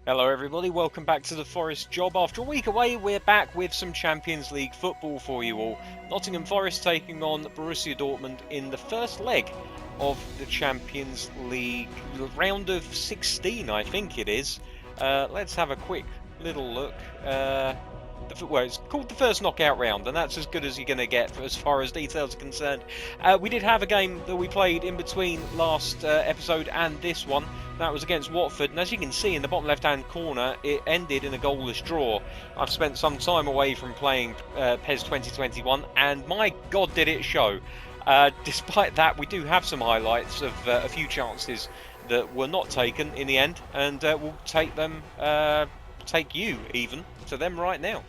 Hello everybody, welcome back to the Forest Job. After a week away, we're back with some Champions League football for you all. Nottingham Forest taking on Borussia Dortmund in the first leg of the Champions League round of 16, I think it is. Let's have a quick little look. Well, it's called the first knockout round, and that's as good as you're going to get as far as details are concerned. We did have a game that we played in between last episode and this one. That was against Watford, and as you can see in the bottom left-hand corner, it ended in a goalless draw. I've spent some time away from playing PES 2021, and my God, did it show. Despite that, we do have some highlights of a few chances that were not taken in the end, and we'll take them, take you even, to them right now.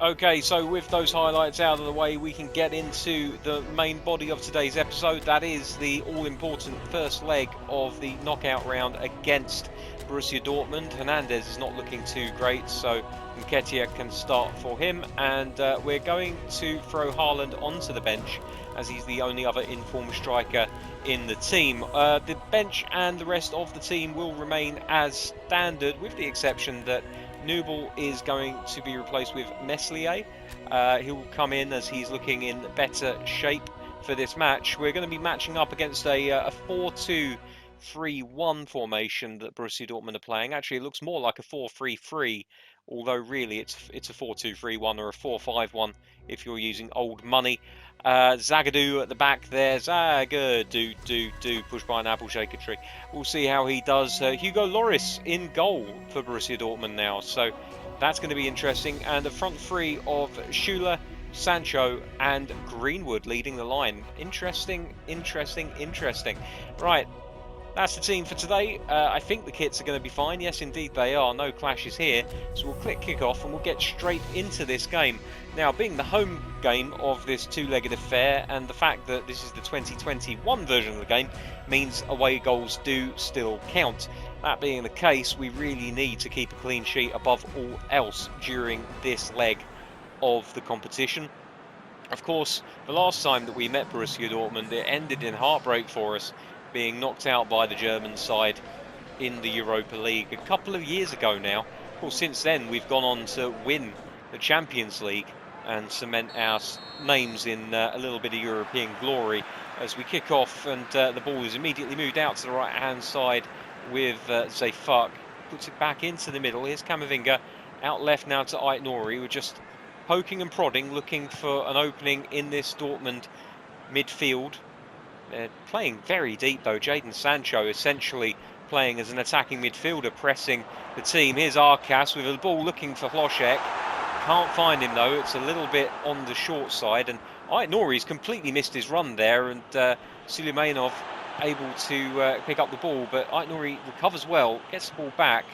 Okay, so with those highlights out of the way, we can get into the main body of today's episode. That is the all-important first leg of the knockout round against Borussia Dortmund. Hernandez is not looking too great, so Nketiah can start for him. And we're going to throw Haaland onto the bench, as he's the only other informed striker in the team. The bench and the rest of the team will remain as standard, with the exception that Nubel is going to be replaced with Meslier. He will come in as he's looking in better shape for this match. We're going to be matching up against a 4-2-3-1 formation that Borussia Dortmund are playing. Actually, it looks more like a 4-3-3, although really it's a 4-2-3-1 or a 4-5-1 if you're using old money. Zagadou at the back there. Zagadou, pushed by an apple shaker tree. We'll see how he does. Hugo Lloris in goal for Borussia Dortmund now, so that's going to be interesting. And the front three of Schuler, Sancho and Greenwood leading the line. Interesting. Right, that's the team for today. I think the kits are going to be fine. Yes, indeed they are. No clashes here. So we'll click kick-off and we'll get straight into this game. Now, being the home game of this two-legged affair, and the fact that this is the 2021 version of the game, means away goals do still count. That being the case, we really need to keep a clean sheet above all else during this leg of the competition. Of course, the last time that we met Borussia Dortmund, it ended in heartbreak for us, being knocked out by the German side in the Europa League a couple of years ago now. Of course, since then we've gone on to win the Champions League and cement our names in a little bit of European glory as we kick off, and the ball is immediately moved out to the right hand side with Zayfak. Puts it back into the middle. Here's Camavinga out left now to Ait-Nouri. We're just poking and prodding, looking for an opening in this Dortmund midfield. They're playing very deep though. Jadon Sancho essentially playing as an attacking midfielder, pressing the team. Here's Arcas with a ball looking for Hlošek. Can't find him though. It's a little bit on the short side, and Ait-Nouri's completely missed his run there, and Suleimanov able to pick up the ball, but Ait-Nouri recovers well, gets the ball back.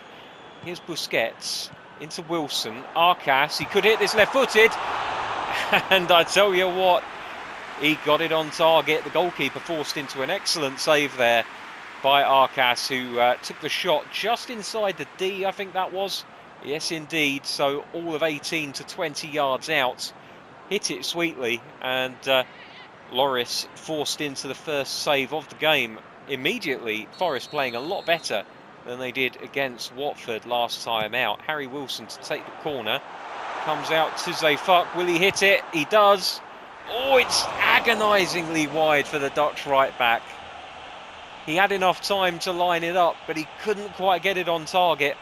Here's Busquets into Wilson. Arcas, he could hit this left-footed, and I tell you what, he got it on target. The goalkeeper forced into an excellent save there by Arcas, who took the shot just inside the D, I think that was. Yes, indeed. So all of 18 to 20 yards out. Hit it sweetly, and Lloris forced into the first save of the game. Immediately, Forest playing a lot better than they did against Watford last time out. Harry Wilson to take the corner. Comes out to Zayfuck. Will he hit it? He does. Oh, it's agonisingly wide for the Dutch right back. He had enough time to line it up, but he couldn't quite get it on target.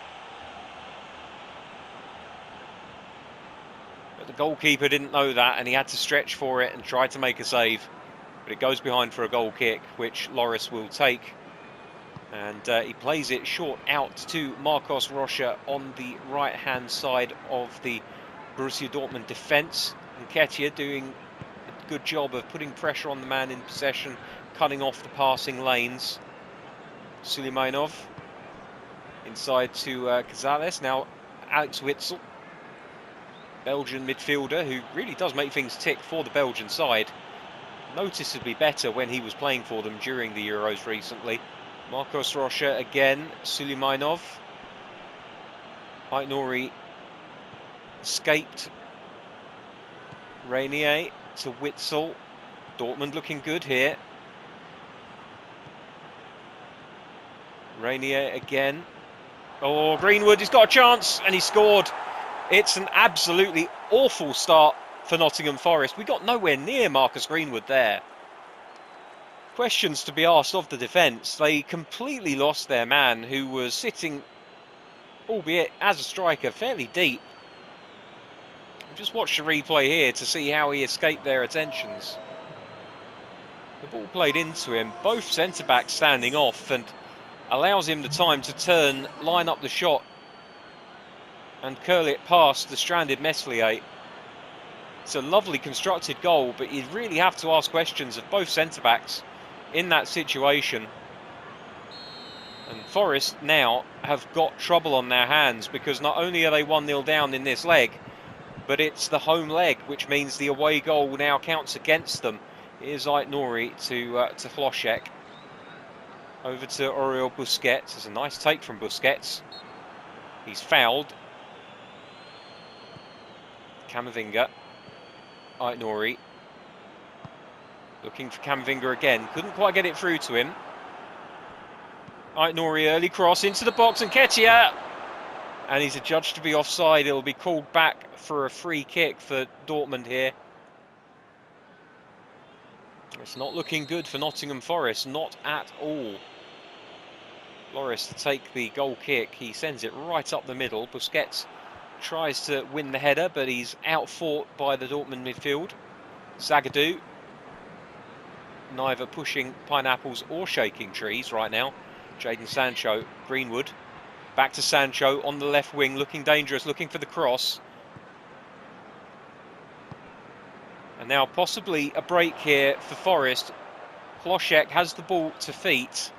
But the goalkeeper didn't know that, and he had to stretch for it and try to make a save. But it goes behind for a goal kick, which Loris will take. And he plays it short out to Marcos Rocha on the right-hand side of the Borussia Dortmund defence. And Nketiah doing a good job of putting pressure on the man in possession, cutting off the passing lanes. Suleimanov inside to Cazales. Now Alex Witsel, Belgian midfielder, who really does make things tick for the Belgian side. Noticeably better when he was playing for them during the Euros recently. Marcos Rocha again, Suleimanov. Aït-Nouri escaped. Rainier to Witsel. Dortmund looking good here. Rainier again. Oh, Greenwood, he's got a chance and he scored. It's an absolutely awful start for Nottingham Forest. We got nowhere near Marcus Greenwood there. Questions to be asked of the defence. They completely lost their man, who was sitting, albeit as a striker, fairly deep. Just watch the replay here to see how he escaped their attentions. The ball played into him, both centre-backs standing off, and allows him the time to turn, line up the shot and curl it past the stranded Meslier. It's a lovely constructed goal, but you really have to ask questions of both centre-backs in that situation. And Forest now have got trouble on their hands, because not only are they 1-0 down in this leg, but it's the home leg, which means the away goal now counts against them. Here's Aït-Nouri to Hlošek. Over to Oriol Busquets. It's a nice take from Busquets. He's fouled. Camavinga. Aït-Nouri. Looking for Camavinga again. Couldn't quite get it through to him. Aït-Nouri, early cross into the box, and Nketiah. And he's adjudged to be offside. It'll be called back for a free kick for Dortmund here. It's not looking good for Nottingham Forest, not at all. Loris to take the goal kick. He sends it right up the middle. Busquets tries to win the header, but he's outfought by the Dortmund midfield. Zagadou, neither pushing pineapples or shaking trees right now. Jadon Sancho, Greenwood. Back to Sancho on the left wing, looking dangerous, looking for the cross. And now possibly a break here for Forest. Hlošek has the ball to feet.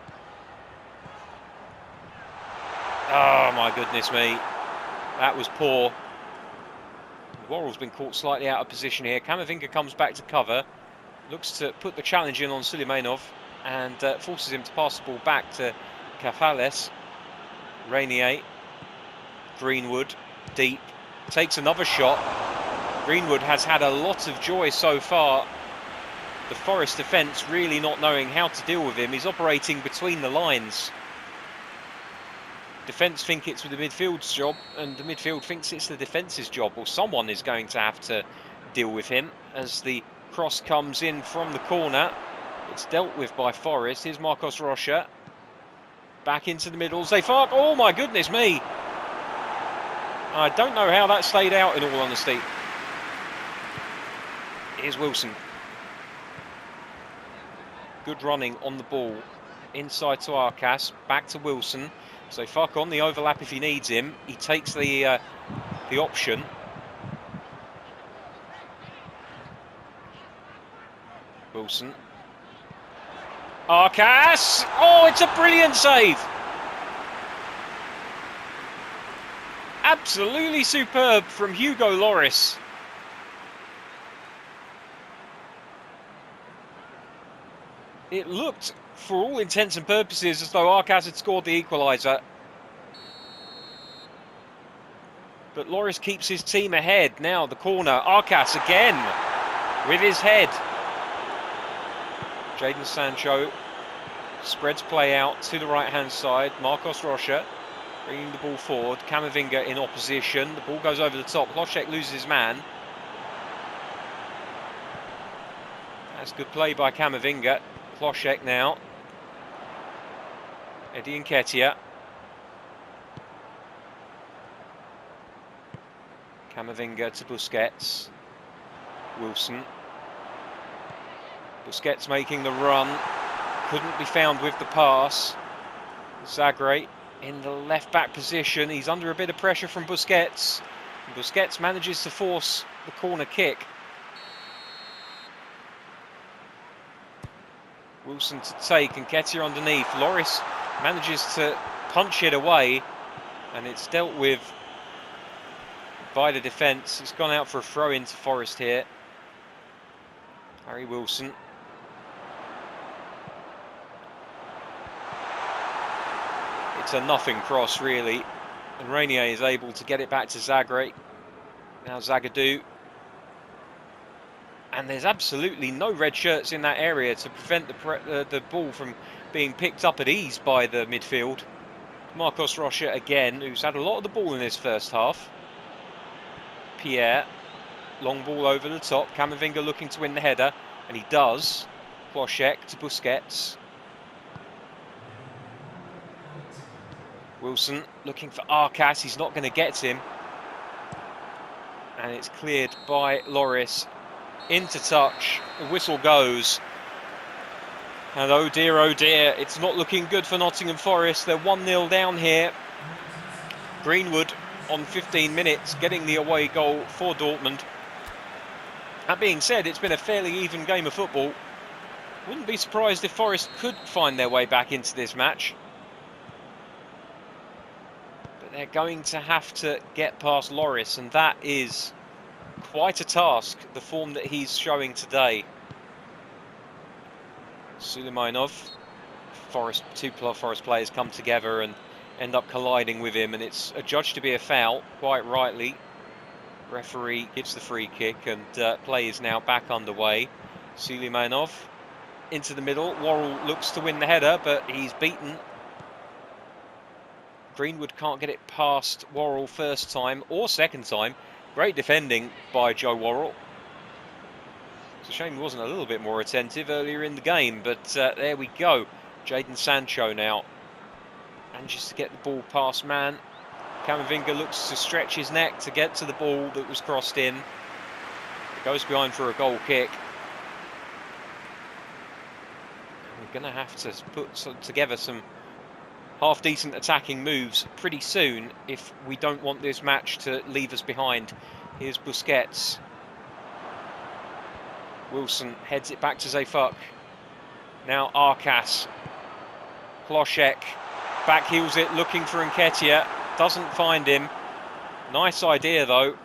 Oh my goodness me. That was poor. Worrell's been caught slightly out of position here. Camavinga comes back to cover. Looks to put the challenge in on Suleimanov and forces him to pass the ball back to Cazales. Rainier. Greenwood. Deep. Takes another shot. Greenwood has had a lot of joy so far. The Forest defence really not knowing how to deal with him. He's operating between the lines. Defence think it's the midfield's job, and the midfield thinks it's the defence's job. Or someone is going to have to deal with him as the cross comes in from the corner. It's dealt with by Forest. Here's Marcos Rocha. Back into the middle. Zayfuck. Oh my goodness me. I don't know how that stayed out, in all honesty. Here's Wilson. Good running on the ball. Inside to Arcas. Back to Wilson. Zayfuck on the overlap if he needs him. He takes the option. Wilson. Arcas! Oh, it's a brilliant save! Absolutely superb from Hugo Loris. It looked, for all intents and purposes, as though Arcas had scored the equaliser. But Loris keeps his team ahead. Now the corner. Arcas again with his head. Jadon Sancho spreads play out to the right-hand side. Marcos Rocha. Bringing the ball forward. Camavinga in opposition. The ball goes over the top. Hlošek loses his man. That's good play by Camavinga. Hlošek now. Eddie Nketiah. Camavinga to Busquets. Wilson. Busquets making the run. Couldn't be found with the pass. Zagreb in the left-back position. He's under a bit of pressure from Busquets. Busquets manages to force the corner kick. Wilson to take, Nketiah underneath. Lloris manages to punch it away, and it's dealt with by the defence. It's gone out for a throw into Forest here. Harry Wilson. It's a nothing cross, really. And Renier is able to get it back to Zagreb. Now Zagadou. And there's absolutely no red shirts in that area to prevent the ball from being picked up at ease by the midfield. Marcos Rocha again, who's had a lot of the ball in this first half. Pierre, long ball over the top. Camavinga looking to win the header, and he does. Hlošek to Busquets. Wilson looking for Arcas, he's not going to get him. And it's cleared by Lloris. Into touch, the whistle goes. And oh dear, it's not looking good for Nottingham Forest. They're 1-0 down here. Greenwood on 15 minutes, getting the away goal for Dortmund. That being said, it's been a fairly even game of football. Wouldn't be surprised if Forest could find their way back into this match. But they're going to have to get past Lloris, and that is quite a task, the form that he's showing today. Suleimanov, two Forest players come together and end up colliding with him, and it's adjudged to be a foul, quite rightly. Referee gives the free kick, and play is now back underway. Suleimanov into the middle. Worrell looks to win the header, but he's beaten. Greenwood can't get it past Worrell first time or second time. Great defending by Joe Worrell. It's a shame he wasn't a little bit more attentive earlier in the game, but there we go. Jadon Sancho now manages to get the ball past man. Camavinga looks to stretch his neck to get to the ball that was crossed in. It goes behind for a goal kick. We're going to have to put together some half-decent attacking moves pretty soon if we don't want this match to leave us behind. Here's Busquets. Wilson heads it back to Zayfuk. Now Arcas. Hlošek backheels it, looking for Nketiah. Doesn't find him. Nice idea, though.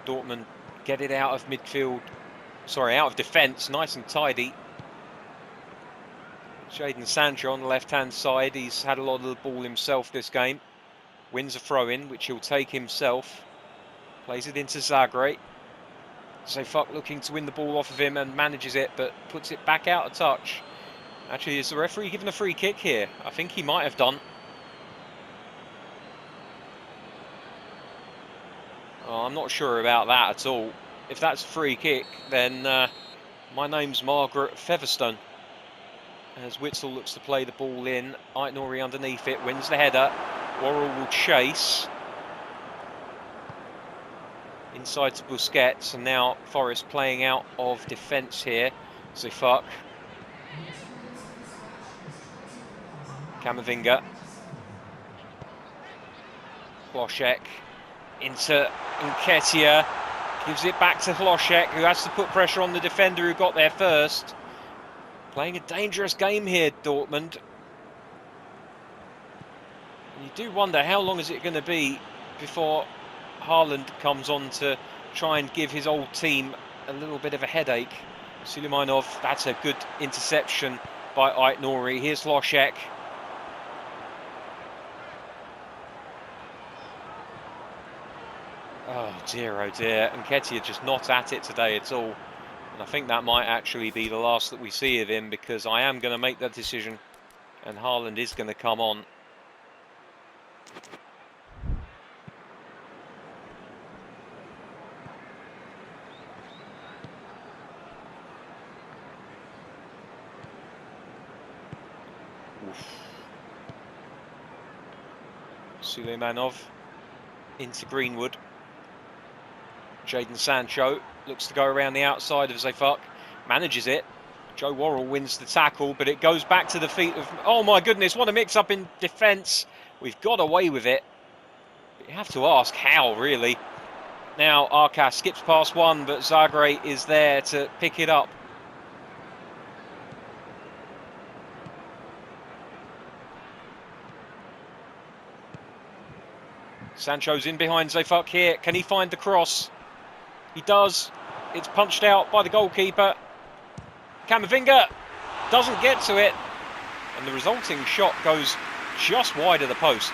Dortmund get it out of midfield. Sorry, out of defence. Nice and tidy. Jadon Sancho on the left-hand side. He's had a lot of the ball himself this game. Wins a throw-in, which he'll take himself. Plays it into Zagreb. Zayfuk looking to win the ball off of him and manages it, but puts it back out of touch. Actually, is the referee given a free kick here? I think he might have done. Oh, I'm not sure about that at all. If that's a free kick, then my name's Margaret Featherstone. As Witsel looks to play the ball in, Aït-Nouri underneath it, wins the header. Worrell will chase. Inside to Busquets, and now Forest playing out of defence here. Zayfuk. Camavinga. Hlošek into Nketiah. Gives it back to Hlošek, who has to put pressure on the defender who got there first. Playing a dangerous game here, Dortmund. And you do wonder how long is it going to be before Haaland comes on to try and give his old team a little bit of a headache. Suleimanov, that's a good interception by Aït-Nouri. Here's Hlošek. Oh dear, Nketiah just not at it today at all. And I think that might actually be the last that we see of him, because I am going to make that decision and Haaland is going to come on. Suleimanov into Greenwood. Jadon Sancho looks to go around the outside of Zayfuck, manages it. Joe Worrell wins the tackle, but it goes back to the feet of... Oh my goodness, what a mix-up in defence. We've got away with it. But you have to ask how, really. Now Arcas skips past one, but Zagre is there to pick it up. Sancho's in behind Zayfuck here. Can he find the cross? He does. It's punched out by the goalkeeper. Camavinga doesn't get to it. And the resulting shot goes just wide of the post.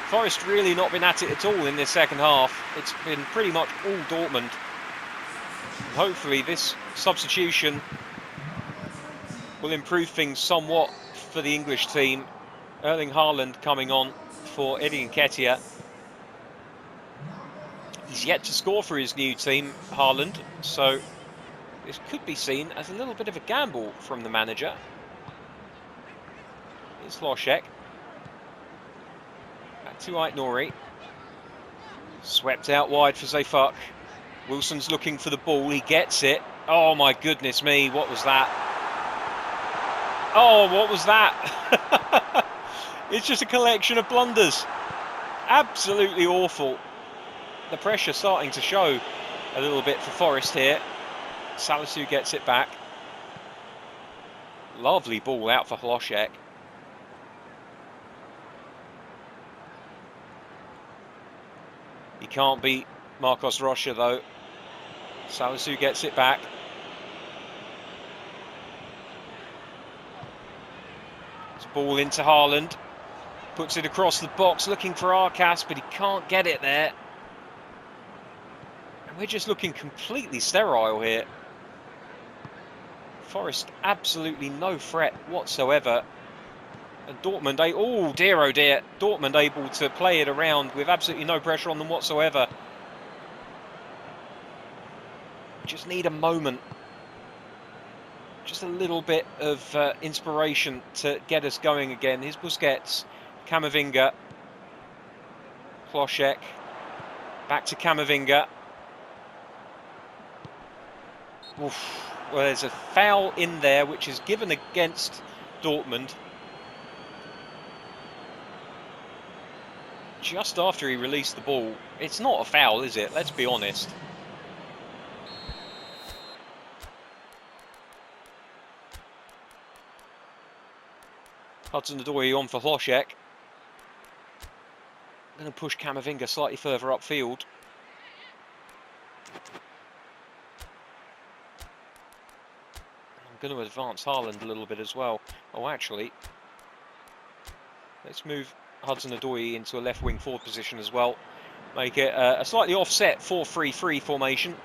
Forest really not been at it at all in this second half. It's been pretty much all Dortmund. And hopefully this substitution will improve things somewhat for the English team. Erling Haaland coming on for Eddie Nketiah. He's yet to score for his new team, Haaland, so this could be seen as a little bit of a gamble from the manager. It's Hlošek. Back to Aït-Nouri. Swept out wide for Zayfuck. Wilson's looking for the ball, he gets it. Oh my goodness me, what was that? Oh, what was that? It's just a collection of blunders. Absolutely awful. The pressure starting to show a little bit for Forest here. Salisu gets it back. Lovely ball out for Hlošek. He can't beat Marcos Rocha though. Salisu gets it back. It's a ball into Haaland. Puts it across the box looking for Arcas, but he can't get it there. We're just looking completely sterile here. Forest absolutely no threat whatsoever. And Dortmund, oh dear, Dortmund able to play it around with absolutely no pressure on them whatsoever. Just need a moment. Just a little bit of inspiration to get us going again. Here's Busquets, Camavinga, Hlošek, back to Camavinga. Oof. Well, there's a foul in there which is given against Dortmund just after he released the ball. It's not a foul, is it? Let's be honest. Hudson-Odoi on for Hlošek. Going to push Camavinga slightly further upfield. Going to advance Haaland a little bit as well. Oh, actually, let's move Hudson-Odoi into a left wing forward position as well. Make it a slightly offset 4-3-3 formation.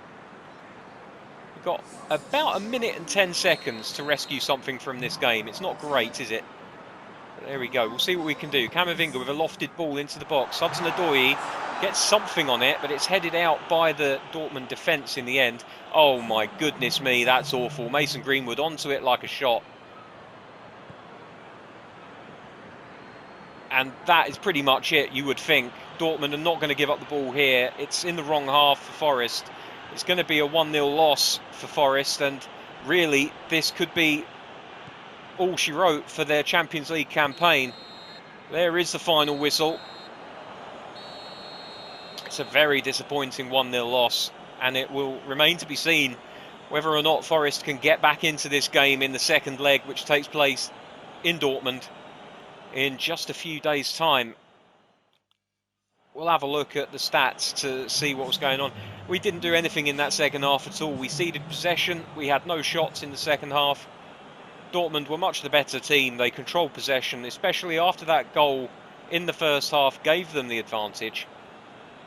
We've got about 1 minute and 10 seconds to rescue something from this game. It's not great, is it? But there we go. We'll see what we can do. Camavinga with a lofted ball into the box. Hudson-Odoi gets something on it, but it's headed out by the Dortmund defence in the end. Oh my goodness me, that's awful. Mason Greenwood onto it like a shot. And that is pretty much it, you would think. Dortmund are not going to give up the ball here. It's in the wrong half for Forest. It's going to be a 1-0 loss for Forest, and really this could be all she wrote for their Champions League campaign. There is the final whistle. It's a very disappointing 1-0 loss, and it will remain to be seen whether or not Forest can get back into this game in the second leg, which takes place in Dortmund in just a few days' time. We'll have a look at the stats to see what was going on. We didn't do anything in that second half at all. We ceded possession. We had no shots in the second half. Dortmund were much the better team. They controlled possession, especially after that goal in the first half gave them the advantage.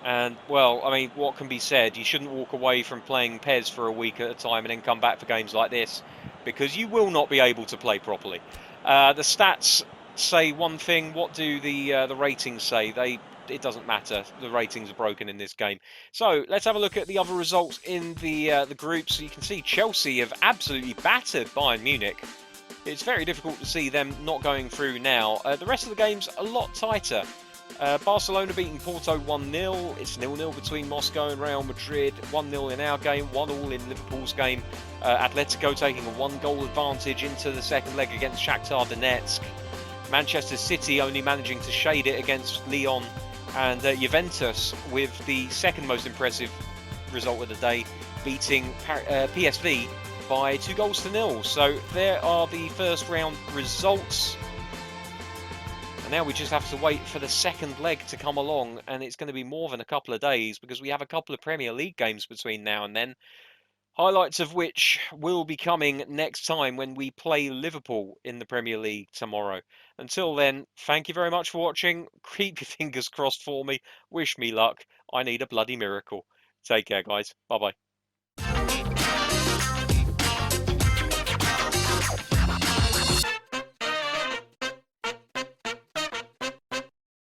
And, well, I mean, what can be said? You shouldn't walk away from playing PES for a week at a time and then come back for games like this, because you will not be able to play properly. The stats say one thing. What do the ratings say? It doesn't matter. The ratings are broken in this game. So let's have a look at the other results in the groups. So you can see Chelsea have absolutely battered Bayern Munich. It's very difficult to see them not going through now. The rest of the game's a lot tighter. Barcelona beating Porto 1-0. It's 0-0 between Moscow and Real Madrid. 1-0 in our game, 1-1 in Liverpool's game. Atletico taking a 1-goal advantage into the second leg against Shakhtar Donetsk. Manchester City only managing to shade it against Lyon. And Juventus with the second most impressive result of the day, beating PSV by 2-0. So there are the first round results. And now we just have to wait for the second leg to come along, and it's going to be more than a couple of days because we have a couple of Premier League games between now and then. Highlights of which will be coming next time when we play Liverpool in the Premier League tomorrow. Until then, thank you very much for watching. Keep your fingers crossed for me. Wish me luck. I need a bloody miracle. Take care, guys. Bye bye.